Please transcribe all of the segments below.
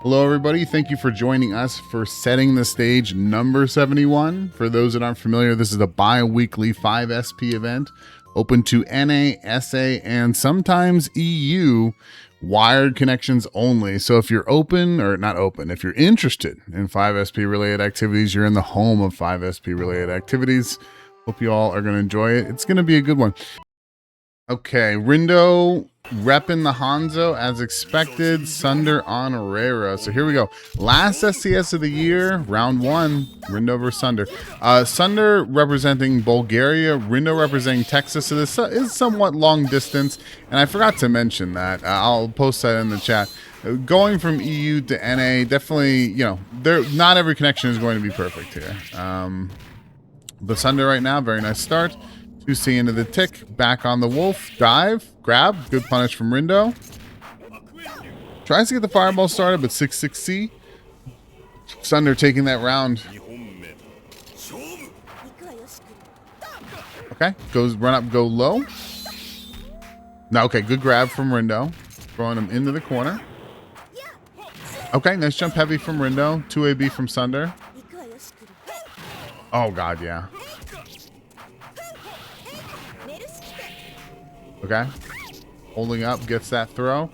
Hello everybody, thank you for joining us for Setting the Stage number 71. For those that aren't familiar, this is a bi-weekly 5SP event, open to NA, SA, and sometimes EU, wired connections only. So if you're open, or not open, if you're interested in 5SP related activities, you're in the home of 5SP related activities. Hope you all are going to enjoy it. It's going to be a good one. Okay, Rindo repping the Hanzo as expected. Sunder on Herrera. So here we go. Last STS of the year, round one. Rindo versus Sunder. Sunder representing Bulgaria. Rindo representing Texas. So this is somewhat long distance. And I forgot to mention that. I'll post that in the chat. Going from EU to NA, definitely, you know, not every connection is going to be perfect here. But Sunder right now, very nice start. 2C into the tick, back on the wolf, dive, grab, good punish from Rindo. Tries to get the fireball started, but 6-6C. Sunder taking that round. Okay, goes run up, go low. Now, okay, good grab from Rindo. Throwing him into the corner. Okay, nice jump heavy from Rindo. 2AB from Sunder. Oh, God, yeah. Okay. Holding up, gets that throw.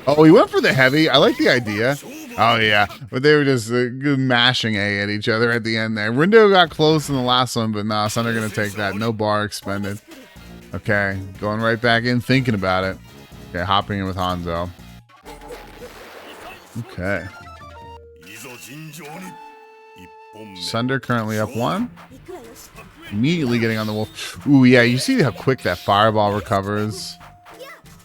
Oh, he went for the heavy. I like the idea. Oh, yeah. But they were just mashing A at each other at the end there. Rindo got close in the last one, but nah, Sunder going to take that. No bar expended. Okay. Going right back in, thinking about it. Okay, hopping in with Hanzo. Okay. Sunder currently up 1. Immediately getting on the wolf. Ooh, yeah, you see how quick that fireball recovers.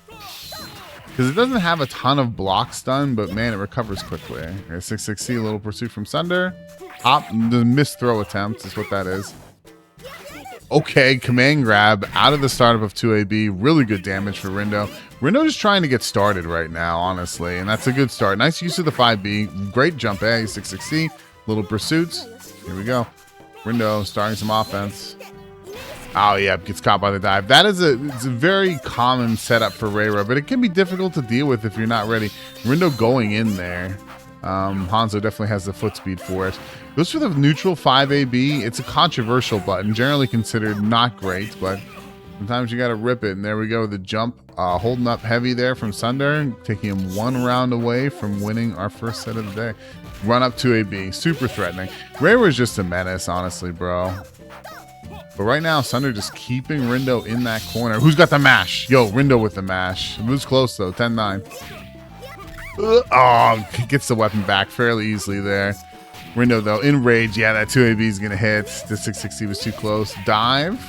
Because it doesn't have a ton of blocks done, but man, it recovers quickly. Okay, 6-6C, a little pursuit from Sunder. Hop, the missed throw attempt is what that is. Okay, command grab out of the startup of 2AB. Really good damage for Rindo. Rindo just trying to get started right now, honestly, and that's a good start. Nice use of the 5B. Great jump A, 6-6C. Little pursuits. Here we go. Rindo starting some offense. Oh, yeah, gets caught by the dive. That is it's a very common setup for Rayra, but it can be difficult to deal with if you're not ready. Rindo going in there. Hanzo definitely has the foot speed for it. Goes for the neutral 5AB. It's a controversial button, generally considered not great, but sometimes you got to rip it. And there we go, the jump. Holding up heavy there from Sunder, taking him 1 round away from winning our first set of the day. Run up to AB, super threatening. Rayra is just a menace, honestly, bro. But right now, Sunder just keeping Rindo in that corner. Who's got the mash? Yo, Rindo with the mash. It moves close, though, 10-9. Oh, gets the weapon back fairly easily there. Rindo, though, in rage. Yeah, that 2AB is going to hit. The 660 was too close. Dive.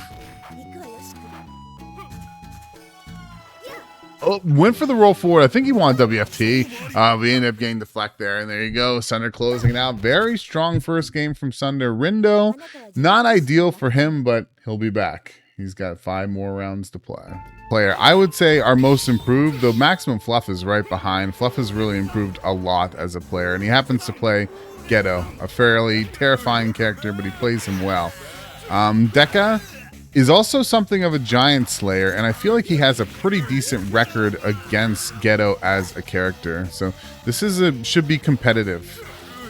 Oh, went for the roll forward. I think he wanted WFT. We ended up getting deflect there. And there you go. Sunder closing it out. Very strong first game from Sunder. Rindo, not ideal for him, but he'll be back. He's got 5 more rounds to play. Player, I would say our most improved, though Maximumfluff is right behind. Fluff has really improved a lot as a player. And he happens to play Ghetto, a fairly terrifying character, but he plays him well. Deka is also something of a giant slayer, and I feel like he has a pretty decent record against Ghetto as a character. So this is should be competitive.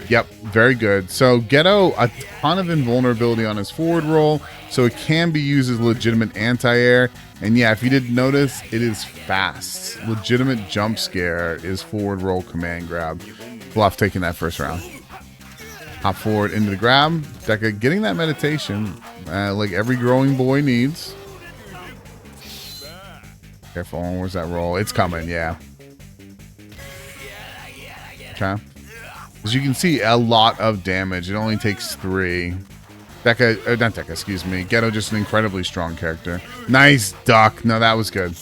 Yep, very good. So Ghetto, a ton of invulnerability on his forward roll, so it can be used as legitimate anti-air. And yeah, if you didn't notice, it is fast. Legitimate jump scare is forward roll command grab. Fluff taking that first round. Hop forward into the grab. Deka getting that meditation like every growing boy needs. Careful, where's that roll? It's coming, yeah. Okay. As you can see, a lot of damage. It only takes 3. Deka, not Deka, excuse me. Ghetto, just an incredibly strong character. Nice duck. No, that was good.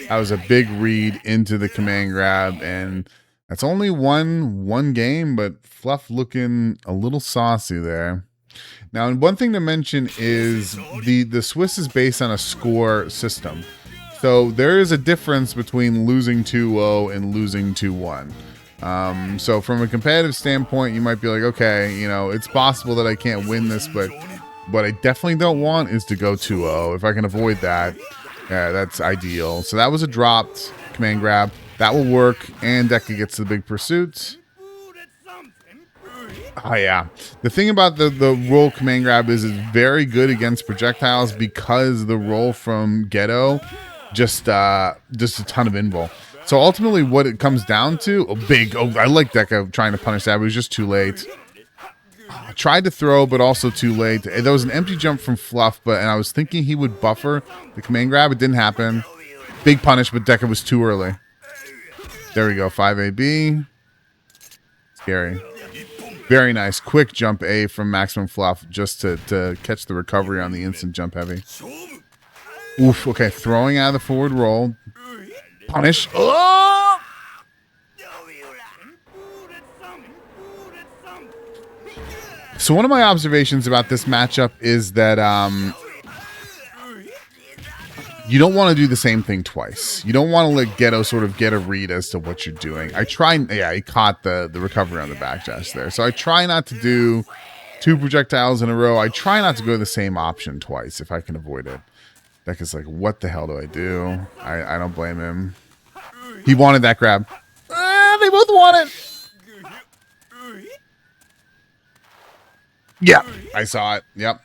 That was a big read into the command grab, and that's only one game, but Fluff looking a little saucy there. Now, one thing to mention is the Swiss is based on a score system. So there is a difference between losing 2-0 and losing 2-1. So from a competitive standpoint, you might be like, okay, you know, it's possible that I can't win this, but what I definitely don't want is to go 2-0. If I can avoid that, yeah, that's ideal. So that was a dropped command grab. That will work, and Deka gets the big pursuit. Oh yeah. The thing about the roll command grab is it's very good against projectiles because the roll from Ghetto just a ton of invul. So ultimately what it comes down to, I like Deka trying to punish that, but it was just too late. Tried to throw, but also too late. There was an empty jump from Fluff, and I was thinking he would buffer the command grab. It didn't happen. Big punish, but Deka was too early. There we go, 5AB. Scary. Very nice. Quick jump A from Maximumfluff just to catch the recovery on the instant jump heavy. Oof, okay, throwing out of the forward roll. Punish. Oh! So one of my observations about this matchup is that you don't want to do the same thing twice. You don't want to let Ghetto sort of get a read as to what you're doing. He caught the recovery on the back dash there. So I try not to do 2 projectiles in a row. I try not to go the same option twice if I can avoid it. Deka's like, what the hell do I do? I don't blame him. He wanted that grab. They both want it. Yeah, I saw it. Yep.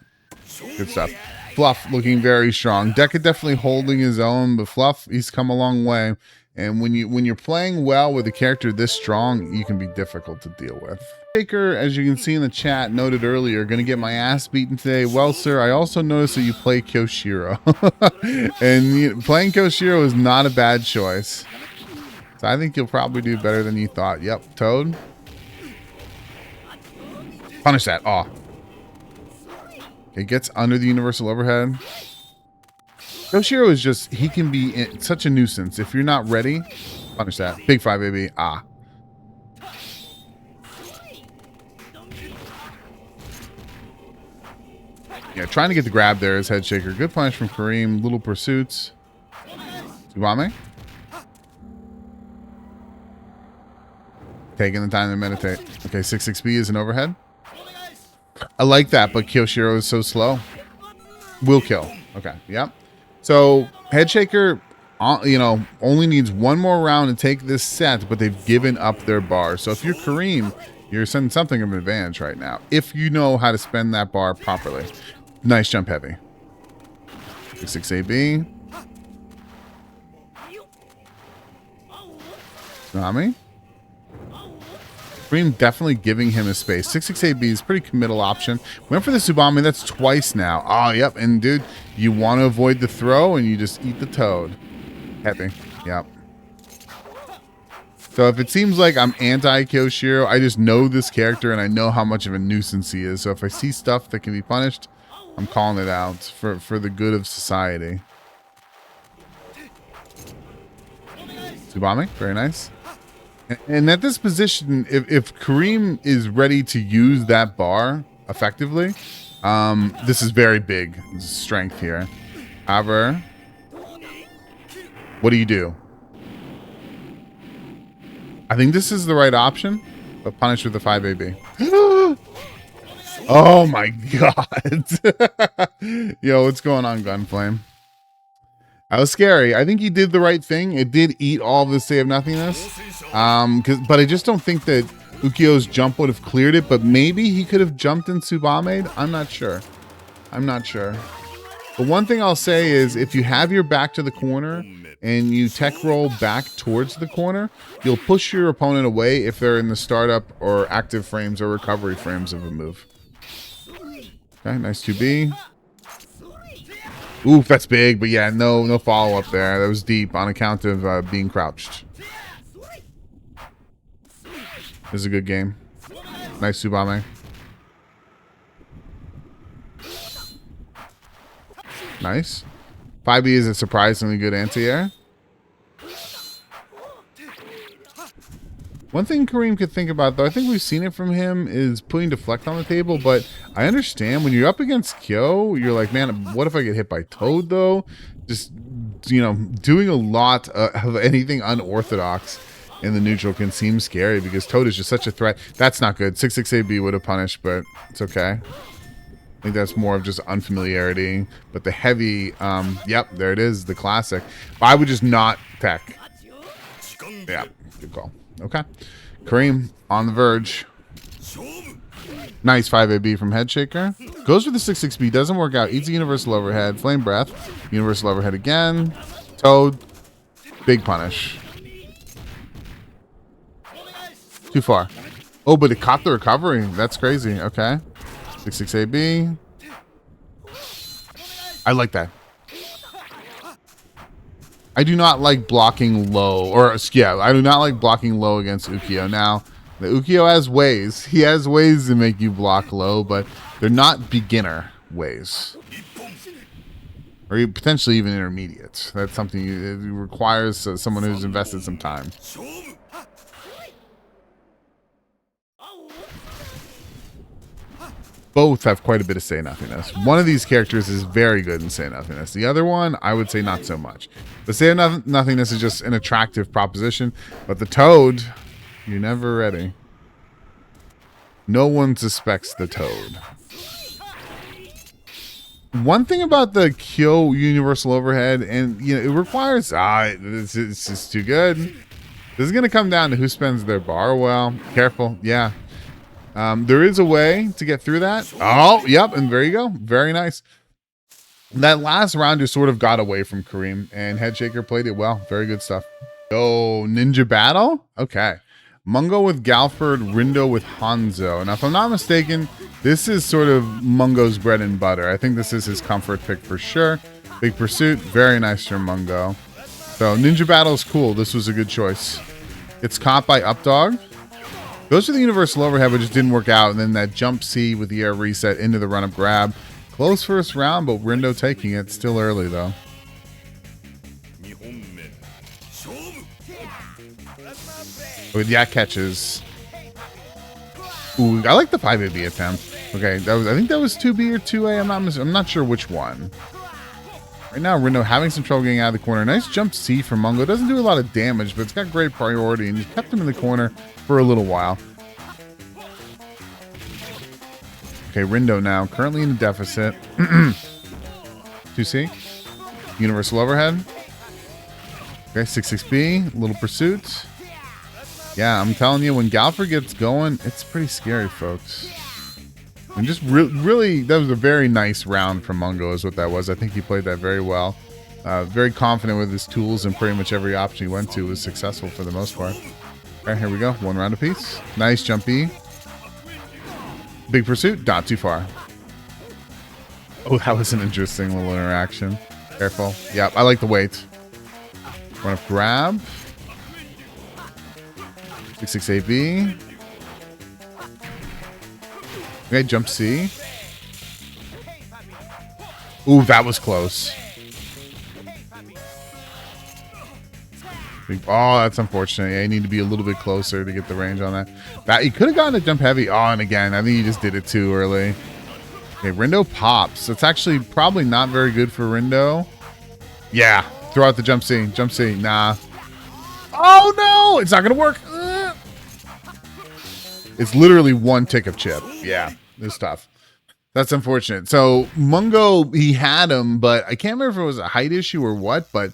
Good stuff. Fluff looking very strong. Deka definitely holding his own, but Fluff, he's come a long way. And when you're playing well with a character this strong, you can be difficult to deal with. Shaker, as you can see in the chat, noted earlier, gonna get my ass beaten today. Well, sir, I also noticed that you play Kyoshiro. And playing Kyoshiro is not a bad choice. So I think you'll probably do better than you thought. Yep, Toad. Punish that. Aw. It gets under the universal overhead. Kyoshiro is just, he can be such a nuisance. If you're not ready, punish that. Big 5, baby. Ah. Yeah, trying to get the grab there is HeadShaker. Good punish from Kareeeem. Little pursuits. Tsubame. Taking the time to meditate. Okay, 6B is an overhead. I like that, but Kyoshiro is so slow. Will kill. Okay, yep. So HeadShaker, only needs one more round to take this set, but they've given up their bar. So if you're Kareeeem, you're sending something of an advantage right now, if you know how to spend that bar properly. Nice jump heavy. 6AB. Nami. Kareeeem definitely giving him his space. 6AB is a pretty committal option. Went for the Tsubame. That's twice now. Oh, yep. And, dude, you want to avoid the throw, and you just eat the Toad. Heavy. Yep. So if it seems like I'm anti-Kyoshiro, I just know this character, and I know how much of a nuisance he is. So if I see stuff that can be punished, I'm calling it out for the good of society. Tsubame. Very nice. And at this position, if Kareeeem is ready to use that bar effectively, this is very big strength here. However, what do? I think this is the right option, but punish with the 5AB. Oh my god. Yo, what's going on, Gunflame? That was scary. I think he did the right thing. It did eat all of the save nothingness. But I just don't think that Ukyo's jump would have cleared it, but maybe he could have jumped in Tsubame. I'm not sure. But one thing I'll say is if you have your back to the corner and you tech roll back towards the corner, you'll push your opponent away if they're in the startup or active frames or recovery frames of a move. Okay, nice 2B. Oof, that's big, but yeah, no follow-up there. That was deep on account of being crouched. This is a good game. Nice Tsubame. Nice. 5B is a surprisingly good anti-air. One thing Kareeeem could think about, though, I think we've seen it from him, is putting deflect on the table, but I understand when you're up against Kyo, you're like, man, what if I get hit by Toad, though? Just, doing a lot of anything unorthodox in the neutral can seem scary because Toad is just such a threat. That's not good. 6AB would have punished, but it's okay. I think that's more of just unfamiliarity. But the heavy, yep, there it is, the classic. But I would just not tech. Yeah, good call. Okay. Kareeeem on the verge. Nice 5AB from HeadShaker. Goes for the 6-6B. Doesn't work out. Eats a universal overhead. Flame breath. Universal overhead again. Toad. Big punish. Too far. Oh, but it caught the recovery. That's crazy. Okay. 6-6AB. I like that. I do not like blocking low. Or, yeah, I do not like blocking low against Ukyo. Now, the Ukyo has ways. He has ways to make you block low, but they're not beginner ways. Or potentially even intermediate. That's something it requires someone who's invested some time. Both have quite a bit of say nothingness. One of these characters is very good in say nothingness. The other one, I would say not so much. The say nothingness is just an attractive proposition, but the Toad, you're never ready. No one suspects the Toad. One thing about the Kyo universal overhead, and you know, it requires it's just too good. This is gonna come down to who spends their bar well. Careful, yeah. There is a way to get through that. Oh, yep, and there you go. Very nice. That last round just sort of got away from Kareeeem, and HeadShaker played it well. Very good stuff. Oh, Ninja Battle? Okay. Mungo with Galford, Rindo with Hanzo. Now, if I'm not mistaken, this is sort of Mungo's bread and butter. I think this is his comfort pick for sure. Big Pursuit, very nice from Mungo. So, Ninja Battle is cool. This was a good choice. It's caught by Updog. Goes for the universal overhead, but just didn't work out. And then that jump C with the air reset into the run-up grab. Close first round, but Rindo taking it. Still early, though. With Yak catches. Ooh, I like the 5AB attempt. Okay, that was, I think that was 2B or 2A. I'm not sure which one. Right now, Rindo having some trouble getting out of the corner. Nice jump C from Mungo. Doesn't do a lot of damage, but it's got great priority, and just kept him in the corner for a little while. Okay, Rindo now currently in a deficit. 2C. Universal overhead. Okay, 6-6B. Little pursuit. Yeah, I'm telling you, when Galford gets going, it's pretty scary, folks. And just really, that was a very nice round from Mungo is what that was. I think he played that very well. Very confident with his tools, and pretty much every option he went to was successful for the most part. All right, here we go. One round apiece. Nice jump B. Big Pursuit, not too far. Oh, that was an interesting little interaction. Careful. Yep, I like the weight. Run up grab. 6-6-AB. Okay, jump C. Ooh, that was close. Oh, that's unfortunate. Yeah, you need to be a little bit closer to get the range on that. That you could have gotten a jump heavy. Oh, and again, I think you just did it too early. Okay, Rindo pops. It's actually probably not very good for Rindo. Yeah, throw out the jump C. Jump C. Nah. Oh no, it's not gonna work. It's literally one tick of chip. Yeah, it's tough. That's unfortunate. So Mungo, he had him, but I can't remember if it was a height issue or what, but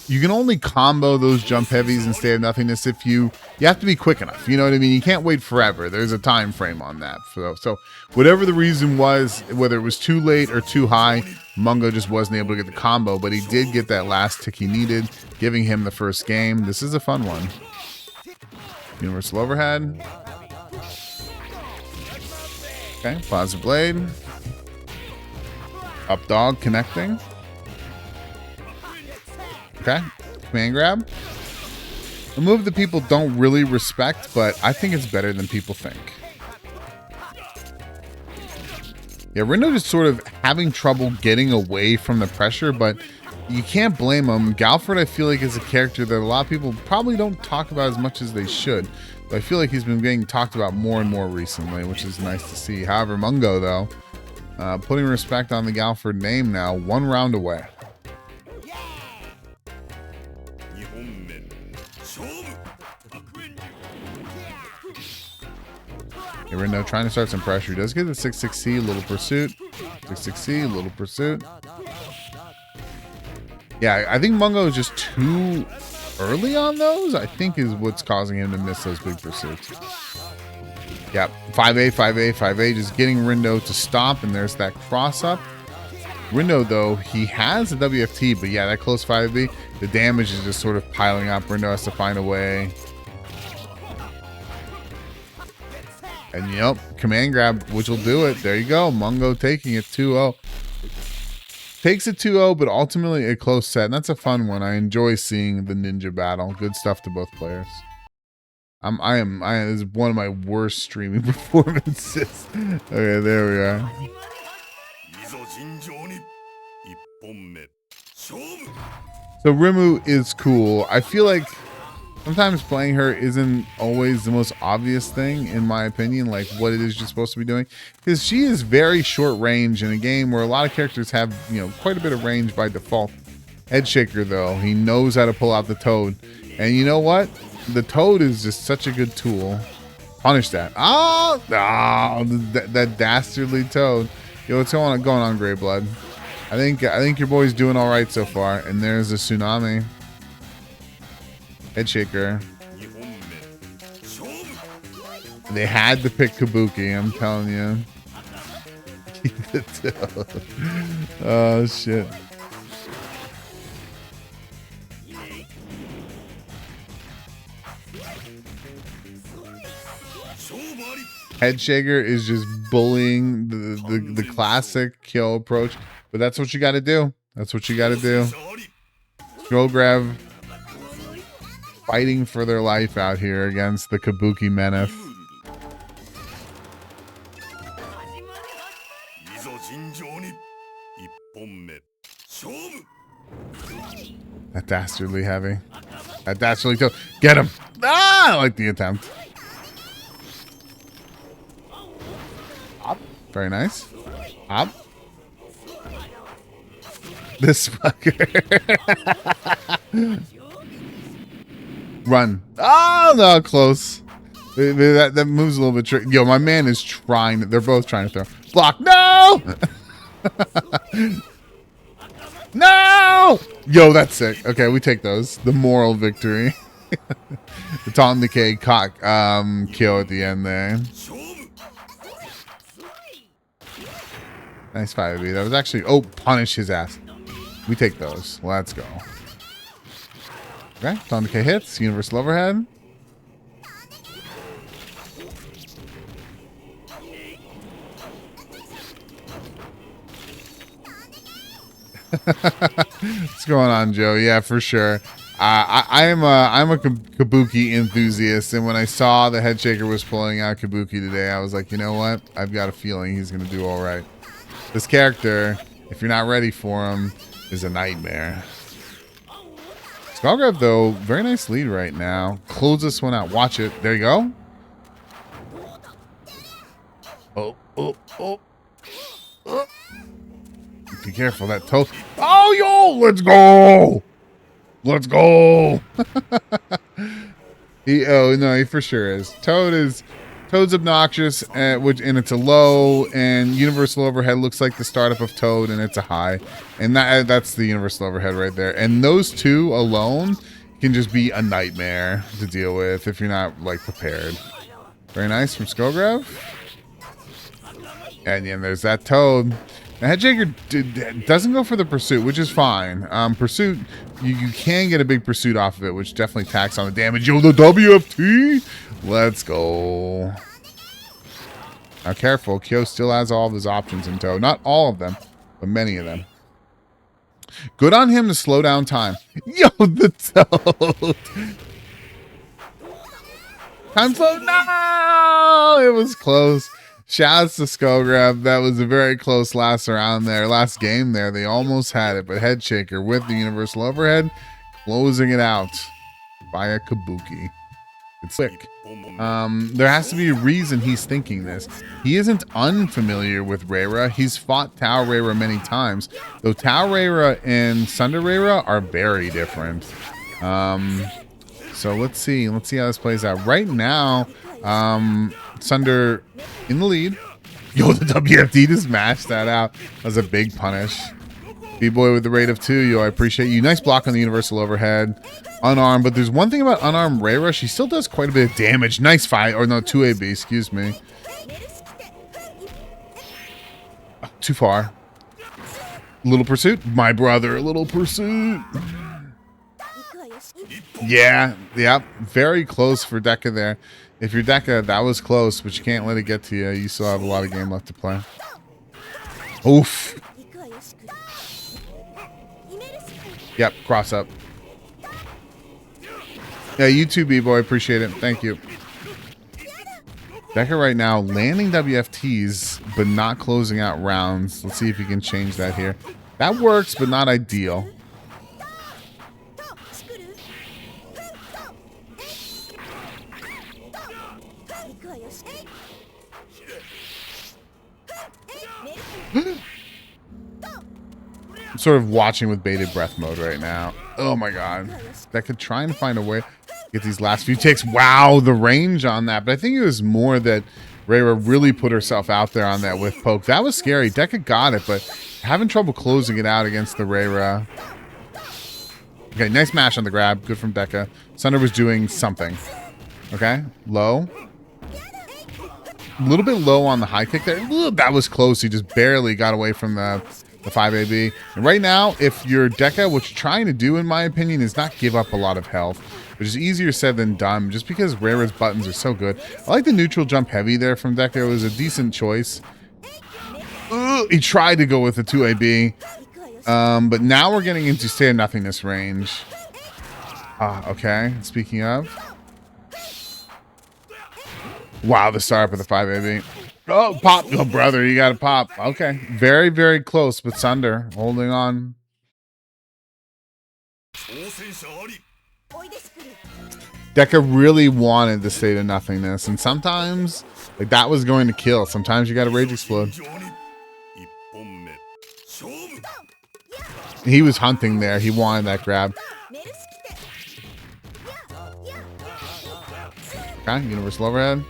you can only combo those jump heavies and stay at nothingness if you have to be quick enough. You know what I mean? You can't wait forever. There's a time frame on that. So whatever the reason was, whether it was too late or too high, Mungo just wasn't able to get the combo, but he did get that last tick he needed, giving him the first game. This is a fun one. Universal overhead. Okay, positive blade. Up dog connecting. Okay, command grab. A move that people don't really respect, but I think it's better than people think. Yeah, Rindo just sort of having trouble getting away from the pressure, but you can't blame him. Galford, I feel like, is a character that a lot of people probably don't talk about as much as they should. But I feel like he's been getting talked about more and more recently, which is nice to see. However, Mungo, though, putting respect on the Galford name now, one round away. Okay, Rindo trying to start some pressure. He does get the 6-6C, little pursuit. 6-6C, little pursuit. Yeah, I think Mungo is just too early on those, I think, is what's causing him to miss those big pursuits. Yep, 5A, 5A, 5A, just getting Rindo to stop, and there's that cross up. Rindo, though, he has a WFT, but yeah, that close 5B, the damage is just sort of piling up. Rindo has to find a way. And yep, command grab, which will do it. There you go, Mungo taking it 2-0. Takes it 2-0, but ultimately a close set, and that's a fun one. I enjoy seeing the ninja battle. Good stuff to both players. This is one of my worst streaming performances. Okay, there we are. So Rimu is cool. I feel like sometimes playing her isn't always the most obvious thing, in my opinion, like what it is you're supposed to be doing. Because she is very short range in a game where a lot of characters have, you know, quite a bit of range by default. HeadShaker, though, he knows how to pull out the toad. And you know what? The toad is just such a good tool. Punish that. Oh, that dastardly toad. Yo, what's going on, Gray Blood? I think your boy's doing all right so far. And there's a tsunami. HeadShaker. They had to pick Kabuki, I'm telling you. The toad. Oh shit. HeadShaker is just bullying the classic kill approach, but that's what you got to do. That's what you got to do. Skogrev fighting for their life out here against the Kabuki Menace. That dastardly heavy. That dastardly toe. Get him. Ah, I like the attempt. Up. Very nice. Up. This fucker. Run. Oh, no, close. That moves a little bit tricky. Yo, my man is trying. They're both trying to throw. Block. No! No! Yo, that's sick. Okay, we take those. The moral victory. The taunt decay cock kill at the end there. Nice 5B. That was actually... Oh, punish his ass. We take those. Let's go. Okay, taunt decay hits. Universal overhead. What's going on, Joe? Yeah, for sure. I'm a Kabuki enthusiast, and when I saw the HeadShaker was pulling out Kabuki today, I was like, you know what? I've got a feeling he's gonna do all right. This character, if you're not ready for him, is a nightmare. Skogrev, though, very nice lead right now. Close this one out. Watch it. There you go. Oh, oh, oh. Oh. Be careful, that toad. Oh, yo, let's go. Let's go. Oh, no, he for sure is. Toad's obnoxious, and it's a low, and universal overhead looks like the startup of Toad, and it's a high. And that's the universal overhead right there. And those two alone can just be a nightmare to deal with if you're not, like, prepared. Very nice from Skogrev. And then there's that Toad. The HeadShaker doesn't go for the pursuit, which is fine. Pursuit, you can get a big pursuit off of it, which definitely tacks on the damage. Yo, the WFT! Let's go. Now, careful. Kyo still has all of his options in tow. Not all of them, but many of them. Good on him to slow down time. Yo, the toad! Time slow. No! It was close. Shouts to Skogrev. That was a very close last round there. Last game there. They almost had it, but HeadShaker with the universal overhead, closing it out via Kabuki. It's sick. There has to be a reason he's thinking this. He isn't unfamiliar with Reira. He's fought Tao Reira many times, though Tao Reira and Sunder Reira are very different. So let's see how this plays out. Right now, Sunder in the lead. Yo, the WFD just mashed that out. That was a big punish. B-boy with the rate of 2. Yo, I appreciate you. Nice block on the universal overhead. Unarmed, but there's one thing about unarmed Reira. She still does quite a bit of damage. Nice fight. Or no, 2AB, excuse me. Oh, too far. Little pursuit. My brother, little pursuit. Yeah, yep. Very close for Deka there. If you're Deka, that was close, but you can't let it get to you. You still have a lot of game left to play. Oof. Yep, cross up. Yeah, you too, B-boy. Appreciate it. Thank you. Deka right now landing WFTs, but not closing out rounds. Let's see if he can change that here. That works, but not ideal. I'm sort of watching with bated breath mode right now. Oh my god. Deka trying to find a way to get these last few takes. Wow, the range on that. But I think it was more that Reira really put herself out there on that with poke. That was scary. Deka got it, but having trouble closing it out against the Reira. Okay, nice mash on the grab. Good from Deka. Sunder was doing something. Okay, low. A little bit low on the high kick there. Ooh, that was close. He just barely got away from the 5AB. And right now, if you're Deka, what you're trying to do, in my opinion, is not give up a lot of health, which is easier said than done, just because Reira's buttons are so good. I like the neutral jump heavy there from Deka. It was a decent choice. He tried to go with the 2AB. But now we're getting into state of nothingness range. Okay. Speaking of. Wow, the startup of the 5AB. Oh, pop. Oh, brother, you got to pop. Okay. Very, very close, but Sunder holding on. Deka really wanted the state of nothingness, and sometimes, like, that was going to kill. Sometimes you got to rage explode. He was hunting there. He wanted that grab. Okay, universal overhead.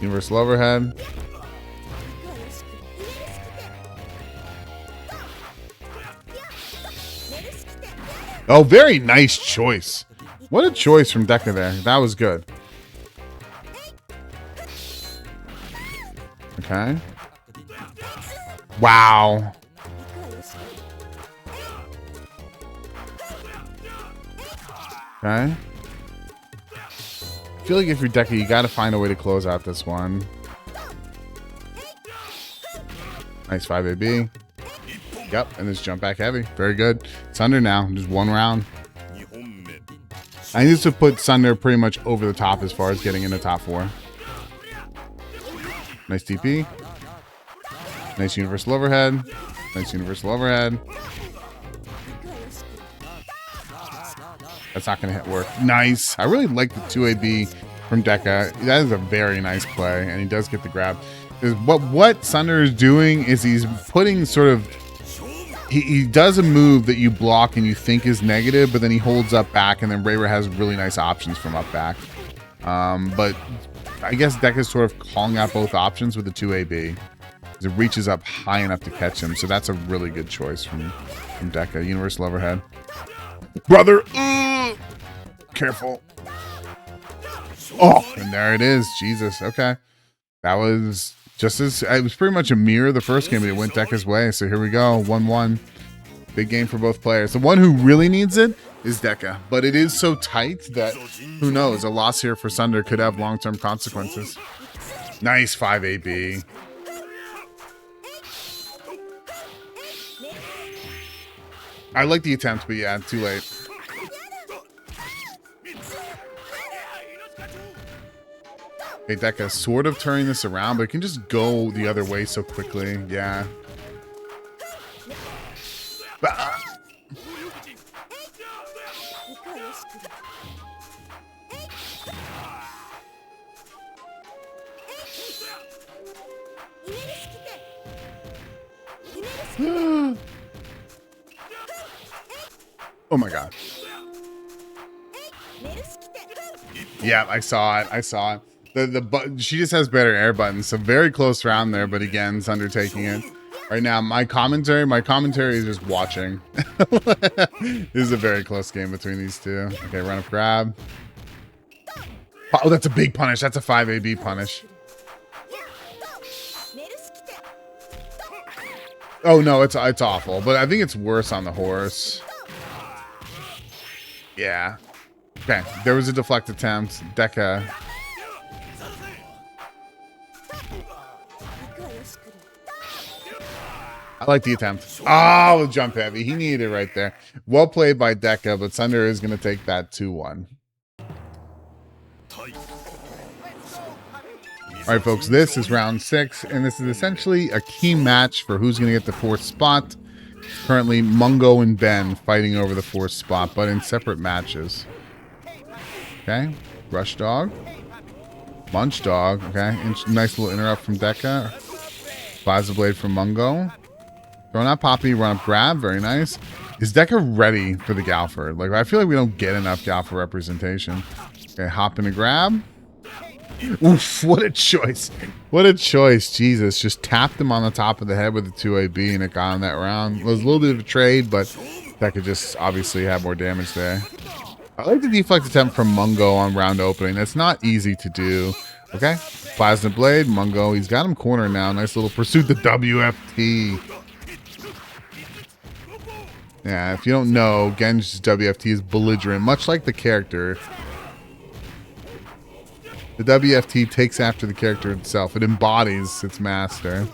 Universal overhead. Oh, very nice choice. What a choice from Deka there. That was good. Okay. Wow. Okay. I feel like if you're Deka, you got to find a way to close out this one. Nice 5AB. Yep, and this jump back heavy. Very good. Sunder now. Just one round. I need to put Sunder pretty much over the top as far as getting in the top 4. Nice TP. Nice universal overhead. Nice universal overhead. That's not going to work. Nice. I really like the 2AB from Deka. That is a very nice play, and he does get the grab. What Sunder is doing is he's putting sort of... He does a move that you block and you think is negative, but then he holds up back, and then Reira has really nice options from up back. But I guess Deka's sort of calling out both options with the 2AB. It reaches up high enough to catch him, so that's a really good choice from Deka. Universal overhead. Brother! Careful. Oh, and there it is. Jesus. Okay. That was just as... It was pretty much a mirror the first game, but it went Deka's way. So here we go. 1-1. Big game for both players. The one who really needs it is Deka. But it is so tight that, who knows, a loss here for Sunder could have long-term consequences. Nice 5AB. I like the attempt, but yeah, too late. Okay, Deka sort of turning this around, but it can just go the other way so quickly. Yeah. Oh my god. Yeah, I saw it. I saw it. She just has better air buttons, so very close round there, but again, it's undertaking it. Right now, my commentary is just watching. This is a very close game between these two. Okay, run up grab. Oh, that's a big punish. That's a 5AB punish. Oh no, it's awful, but I think it's worse on the horse. Yeah. Okay, there was a deflect attempt. Deka. I like the attempt. Oh, jump heavy. He needed it right there. Well played by Deka, but Sunder is going to take that 2-1. All right, folks, this is round 6, and this is essentially a key match for who's going to get the 4th spot. Currently, Mungo and Ben fighting over the 4th spot, but in separate matches. Okay, Rush Dog. Munch Dog, okay. Nice little interrupt from Deka. Plasma Blade from Mungo. Throwing out Poppy, run up grab, very nice. Is Deka ready for the Galford? Like, I feel like we don't get enough Galford representation. Okay, hop in a grab. Oof, what a choice. What a choice. Jesus, just tapped him on the top of the head with the 2AB and it got him that round. It was a little bit of a trade, but Deka just obviously had more damage there. I like the deflect attempt from Mungo on round opening. That's not easy to do. Okay, Plasma Blade, Mungo. He's got him cornered now. Nice little pursuit, the WFT. Yeah, if you don't know, Genji's WFT is belligerent, much like the character. The WFT takes after the character itself. It embodies its master.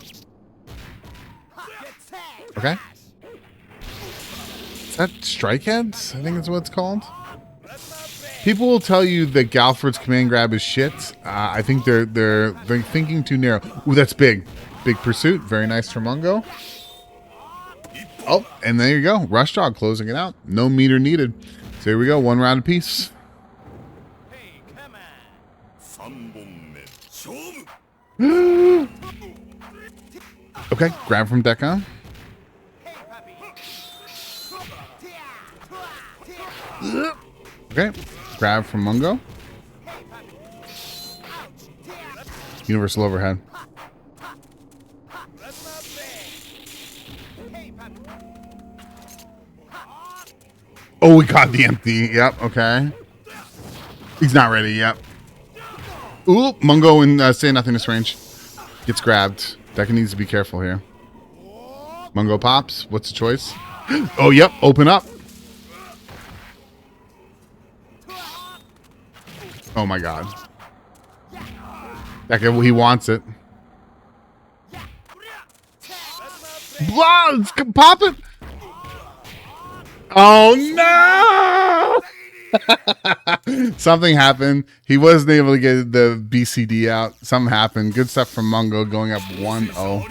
Okay. Is that Strike Heads? I think that's what it's called. People will tell you that Galford's command grab is shit. I think they're thinking too narrow. Ooh, that's big. Big pursuit. Very nice from Mungo. Oh, and there you go. Rush Dog closing it out. No meter needed. So here we go. 1 round apiece. Okay, grab from Deka. Okay, grab from Mungo. Universal overhead. Oh, we got the empty. Yep, okay. He's not ready. Yep. Ooh, Mungo and Say Nothingness range. Gets grabbed. Deka needs to be careful here. Mungo pops. What's the choice? Oh, yep. Open up. Oh, my God. Deka, he wants it. Blah! Pop it! Oh, no! Something happened. He wasn't able to get the BCD out. Something happened. Good stuff from Mungo going up 1-0.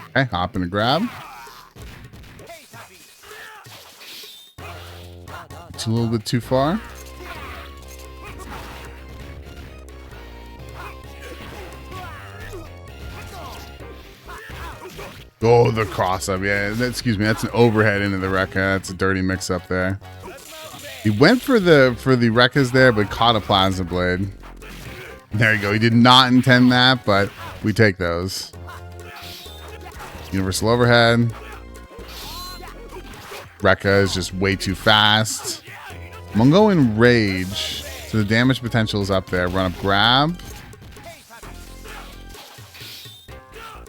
Okay, hop in a grab. It's a little bit too far. Oh, the cross up. Yeah, excuse me. That's an overhead into the Rekka. That's a dirty mix up there. He went for the Rekkas there, but caught a Plasma Blade. There you go. He did not intend that, but we take those. Universal overhead. Rekka is just way too fast. Mungo in rage. So the damage potential is up there. Run up grab.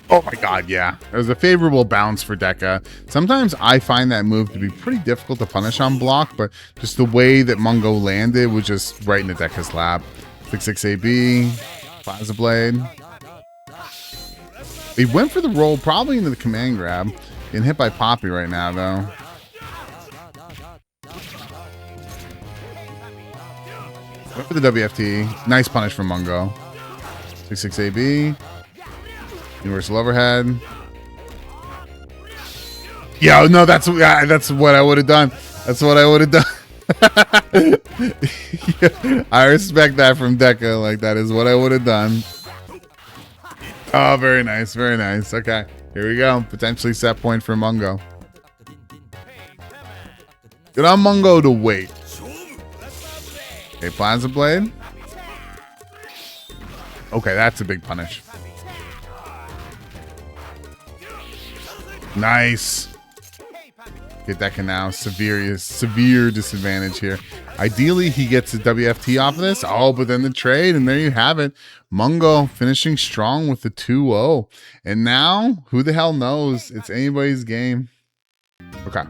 Oh my God, yeah. It was a favorable bounce for Deka. Sometimes I find that move to be pretty difficult to punish on block, but just the way that Mungo landed was just right into Deka's lap. 6-6 AB, Plasma Blade. He went for the roll, probably into the command grab. Getting hit by Poppy right now, though. Went for the WFT. Nice punish from Mungo. 6-6 AB. Universal overhead. Yeah, no, that's what I would have done. That's what I would have done. Yeah, I respect that from Deka. Like, that is what I would have done. Oh, very nice. Very nice. Okay, here we go. Potentially set point for Mungo. Good on Mungo to wait. Okay, Plasma Blade. Okay, that's a big punish. Nice. Get Deka now. Severe disadvantage here. Ideally, he gets a WFT off of this. Oh, but then the trade, and there you have it. Mungo finishing strong with the 2-0. And now, who the hell knows? It's anybody's game. Okay.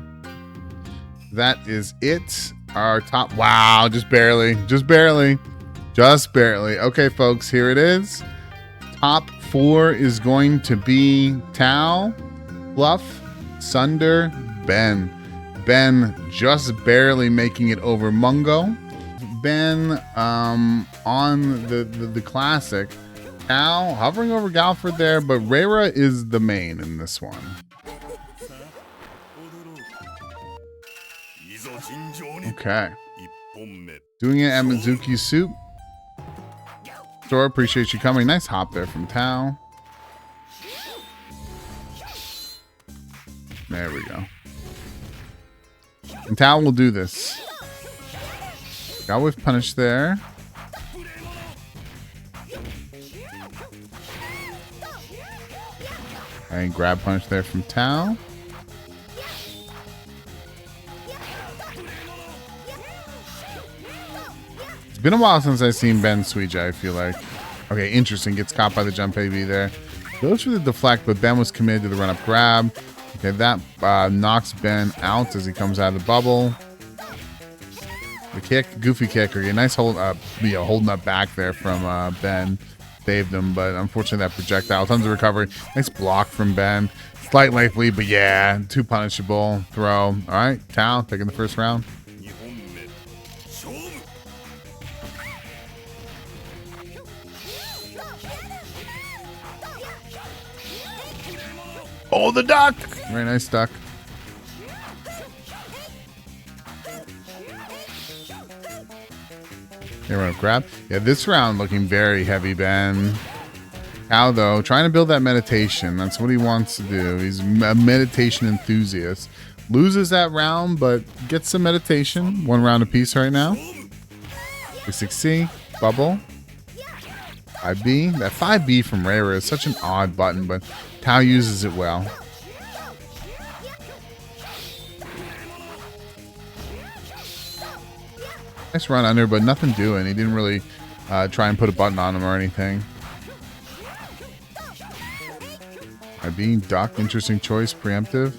That is it. Our top. Wow, just barely. Just barely. Just barely. Okay, folks, here it is. Top 4 is going to be Tao, Fluff, Sunder, Ben. Ben just barely making it over Mungo. Ben on the classic. Tao hovering over Galford there, but Reira is the main in this one. Okay. Doing it at Mizuki Soup. Store, appreciate you coming. Nice hop there from Tao. There we go. And Tao will do this. Got whiff punish there. And grab punish there from Tao. It's been a while since I've seen Ben Suija, I feel like. Okay, interesting. Gets caught by the jump AB there. Goes for the deflect, but Ben was committed to the run-up grab. Okay, that knocks Ben out as he comes out of the bubble. The kick, goofy kick. Okay, nice hold up, holding up back there from Ben. Saved him, but unfortunately that projectile. Tons of recovery. Nice block from Ben. Slight life lead, but yeah, too punishable. Throw. All right, Tao taking the first round. Oh, the duck! Very nice duck. Here we go, grab. Yeah, this round looking very heavy, Ben. Tao, though, trying to build that meditation. That's what he wants to do. He's a meditation enthusiast. Loses that round, but gets some meditation. 1 round apiece right now. 6C, bubble. 5B. That 5B from Reira is such an odd button, but Tao uses it well. Nice run under, but nothing doing. He didn't really try and put a button on him or anything. Being duck, interesting choice, preemptive.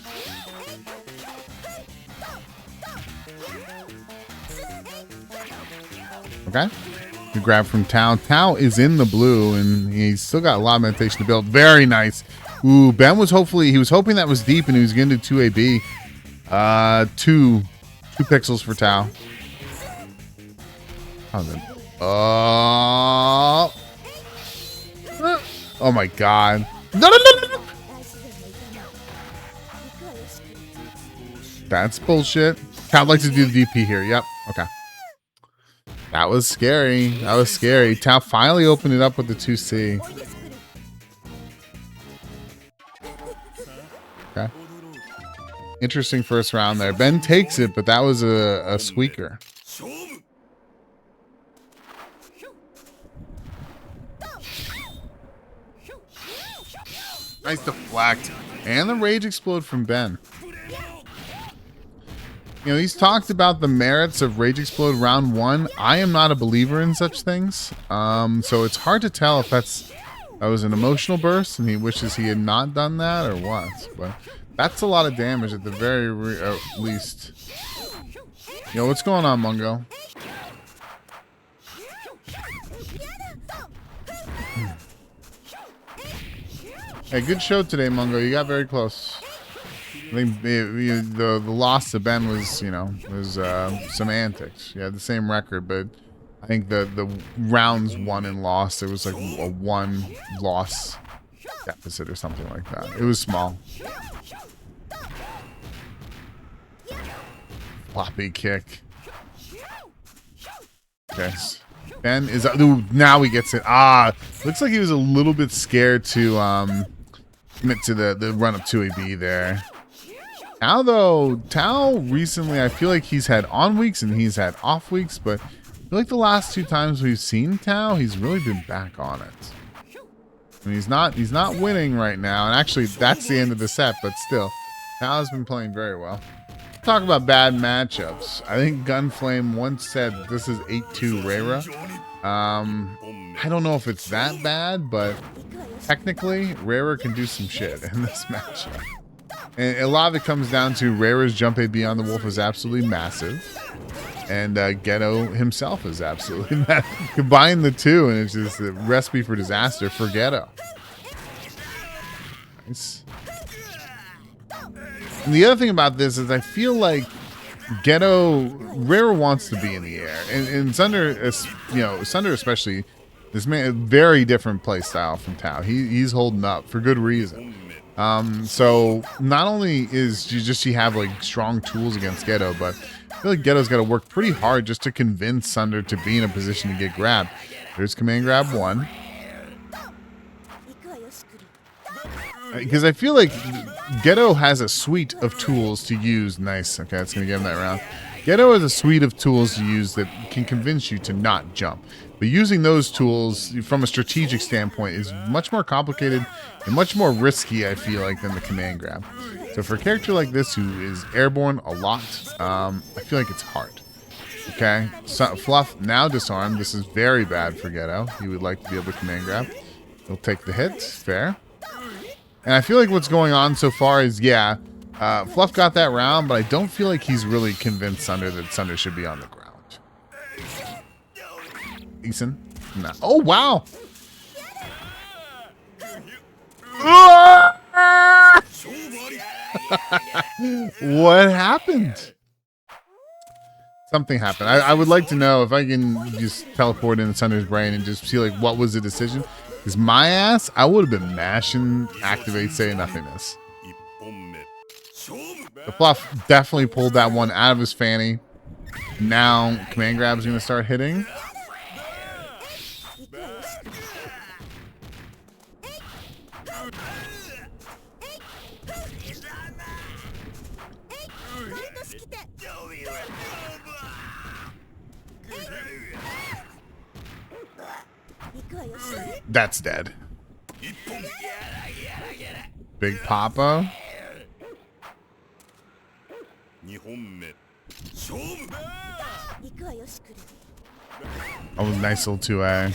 Okay. Good grab from Tao. Tao is in the blue, and he's still got a lot of meditation to build. Very nice. Ooh, Ben was hoping that was deep, and he was going to do 2AB. Two pixels for Tao. Oh my god. No. That's bullshit. I'd like to do the DP here. Yep. Okay. That was scary. That was scary. Tao finally opened it up with the 2C. Okay. Interesting first round there. Ben takes it, but that was a squeaker. Nice deflect. And the rage explode from Ben. You know, he's talked about the merits of Rage Explode round 1. I am not a believer in such things. So it's hard to tell if that was an emotional burst and he wishes he had not done that or what. But that's a lot of damage at the very least. Yo, what's going on, Mungo? Hey, good show today, Mungo. You got very close. I think the loss to Ben was, was semantics. You had the same record, but I think the rounds won and lost, there was like a 1 loss deficit or something like that. It was small. Floppy kick. Yes. Ben is ooh, now he gets it. Looks like he was a little bit scared to commit to the run up 2AB there. Tao, though, Tao recently, I feel like he's had on weeks and he's had off weeks, but I feel like the last 2 times we've seen Tao, he's really been back on it. I mean, he's not winning right now, and actually that's the end of the set, but still, Tao has been playing very well. Talk about bad matchups. I think Gunflame once said this is 8-2 Rara. I don't know if it's that bad, but technically, Rara can do some shit in this matchup. And a lot of it comes down to Rara's jump A beyond the wolf is absolutely massive. And Ghetto himself is absolutely massive. Combine the two, and it's just a recipe for disaster for Ghetto. Nice. And the other thing about this is I feel like Rara wants to be in the air. And Sunder, you know, Sunder especially, this man, very different play style from Tao. He's holding up for good reason. So not only is she have like strong tools against Ghetto, but I feel like Ghetto's got to work pretty hard just to convince Sunder to be in a position to get grabbed. There's command grab 1. Because I feel like Ghetto has a suite of tools to use. Nice. Okay, that's going to give him that round. Ghetto has a suite of tools to use that can convince you to not jump. But using those tools from a strategic standpoint is much more complicated and much more risky, I feel like, than the command grab. So for a character like this who is airborne a lot, I feel like it's hard. Okay, so Fluff now disarmed. This is very bad for Ghetto. He would like to be able to command grab. He'll take the hit. Fair. And I feel like what's going on so far is, yeah, Fluff got that round, but I don't feel like he's really convinced Sunder that Sunder should be on the ground. Ethan? No. Oh, wow. What happened? Something happened. I would like to know if I can just teleport into Sunder's brain and just see, like, what was the decision? Because my ass, I would have been mashing activate say nothingness. The Fluff definitely pulled that one out of his fanny. Now command grab is going to start hitting. That's dead. Big Papa. Oh, nice little 2A.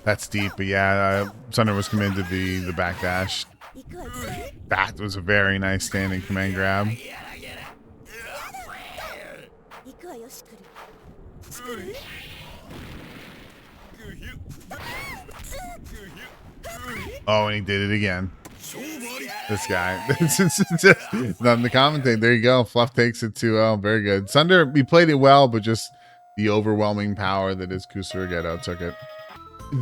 That's deep, but yeah, Sunder was committed to the backdash. That was a very nice standing command grab. Oh, and he did it again. This guy. Nothing to commentate. There you go. Fluff takes it 2-0. Very good. Sunder, he played it well, but just the overwhelming power that is Kusura Ghetto took it.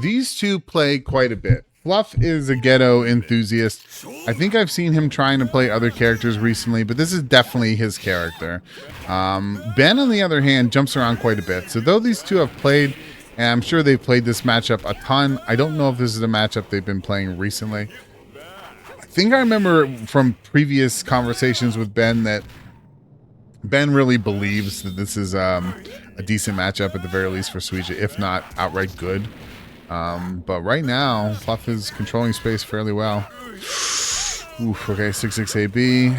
These two play quite a bit. Fluff is a Ghetto enthusiast. I think I've seen him trying to play other characters recently, but this is definitely his character. Ben, on the other hand, jumps around quite a bit. So though these two have played, and I'm sure they've played this matchup a ton, I don't know if this is a matchup they've been playing recently. I think I remember from previous conversations with Ben that Ben really believes that this is a decent matchup at the very least for Suija, if not outright good. But right now, Fluff is controlling space fairly well. Oof, okay, 6-6 AB.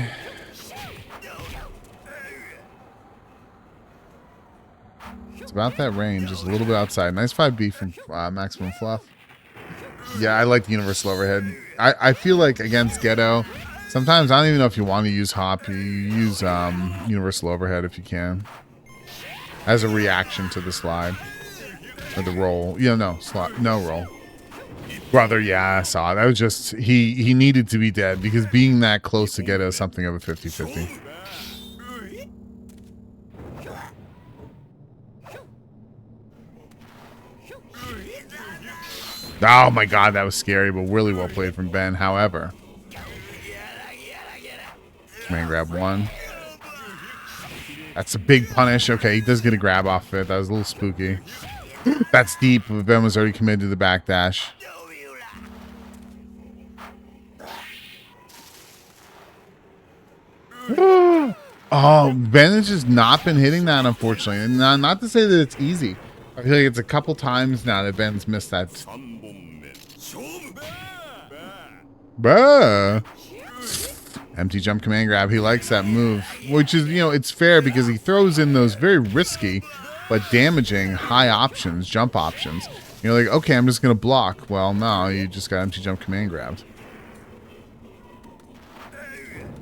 It's about that range, just a little bit outside. Nice 5B from Maximumfluff. Yeah, I like the universal overhead. I feel like against Ghetto, sometimes I don't even know if you want to use hop. You use universal overhead if you can, as a reaction to the slide or the roll. Yeah, no slot, no roll. Brother, yeah, I saw it. That was just he needed to be dead because being that close to Ghetto is something of a 50-50. Oh my god, that was scary, but really well played from Ben. However, command grab 1. That's a big punish. Okay, he does get a grab off it. That was a little spooky. That's deep, but Ben was already committed to the backdash. Oh, Ben has just not been hitting that, unfortunately. And not to say that it's easy. I feel like it's a couple times now that Ben's missed that. Bruh. Empty jump command grab. He likes that move, which is, you know, it's fair because he throws in those very risky but damaging high options, jump options. You're like, okay, I'm just going to block. Well, no, you just got empty jump command grabbed.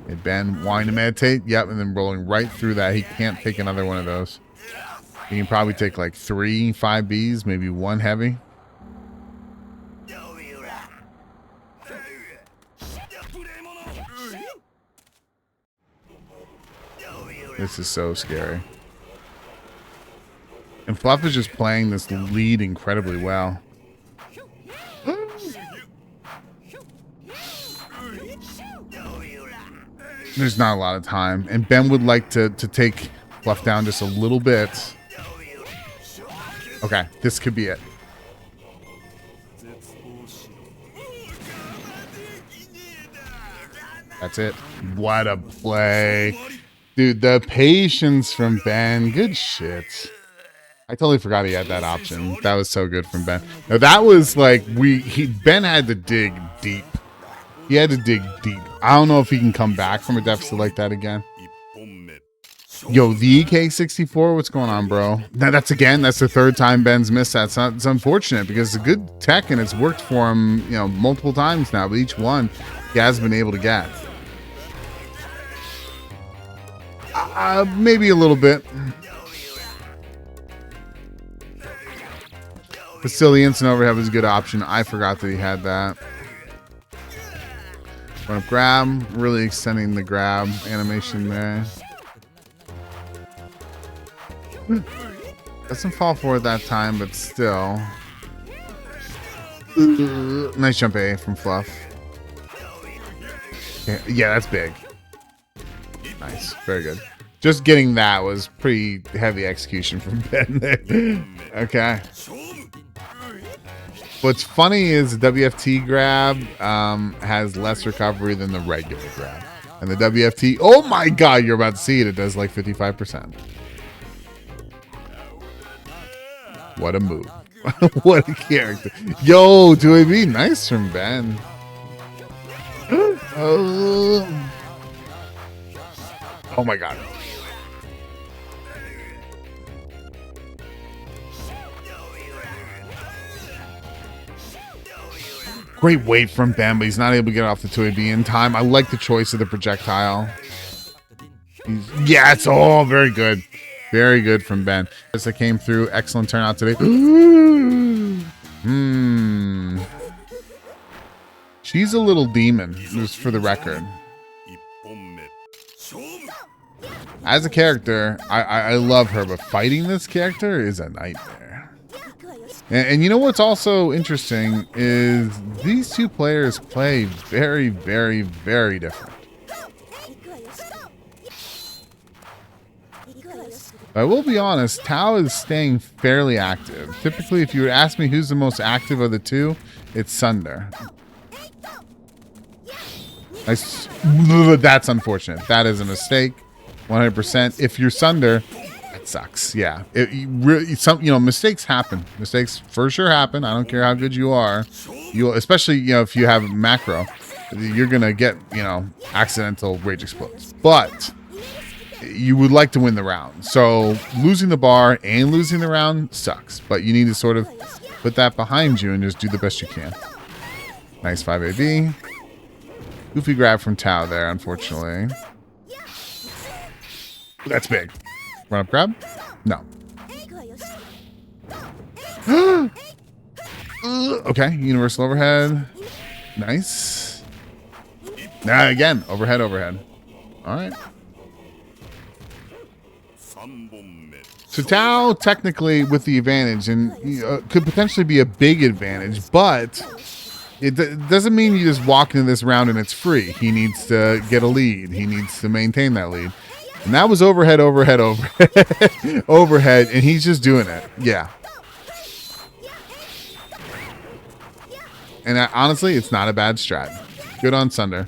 Hey, Ben, wanting to meditate? Yep, and then rolling right through that. He can't take another one of those. He can probably take like 3 5Bs, maybe 1 heavy. This is so scary. And Fluff is just playing this lead incredibly well. There's not a lot of time. And Ben would like to take Fluff down just a little bit. Okay, this could be it. That's it. What a play. Dude, the patience from Ben. Good shit. I totally forgot he had that option. That was so good from Ben. Now that was like Ben had to dig deep. He had to dig deep. I don't know if he can come back from a deficit like that again. Yo, the EK64, what's going on, bro? Now that's the 3rd time Ben's missed that. It's unfortunate because it's a good tech and it's worked for him, you know, multiple times now, but each one he has been able to get. Maybe a little bit. But still, the instant overhead was a good option. I forgot that he had that. Run up grab, really extending the grab animation there. Doesn't fall forward that time, but still. Nice jump A from Fluff. Yeah, that's big. Nice, very good. Just getting that was pretty heavy execution from Ben there. Okay. What's funny is the WFT grab has less recovery than the regular grab. And the WFT, oh my god, you're about to see it. It does like 55%. What a move. What a character. Yo, 2AB, nice from Ben. Oh my god. Great weight from Ben, but he's not able to get off the 2AB in time. I like the choice of the projectile. Yeah, it's all very good. Very good from Ben. As I came through, excellent turnout today. She's a little demon, just for the record. As a character, I love her, but fighting this character is a nightmare. And you know what's also interesting is these two players play very, very, very different. I will be honest, Tao is staying fairly active. Typically, if you would ask me who's the most active of the two, it's Sunder. That's unfortunate. That is a mistake. 100%. If you're Sunder, that sucks. Yeah. Mistakes happen. Mistakes for sure happen. I don't care how good you are. Especially, if you have macro, you're going to get, accidental rage explodes. But you would like to win the round. So losing the bar and losing the round sucks. But you need to sort of put that behind you and just do the best you can. Nice 5AB. Goofy grab from Tao there, unfortunately. That's big. Run up grab? No. Okay, universal overhead. Nice. Now again, overhead. All right. So Tao technically with the advantage and could potentially be a big advantage, but it doesn't mean you just walk into this round and it's free. He needs to get a lead. He needs to maintain that lead. And that was overhead, overhead, and he's just doing it. Yeah. And honestly, it's not a bad strat. Good on Sunder.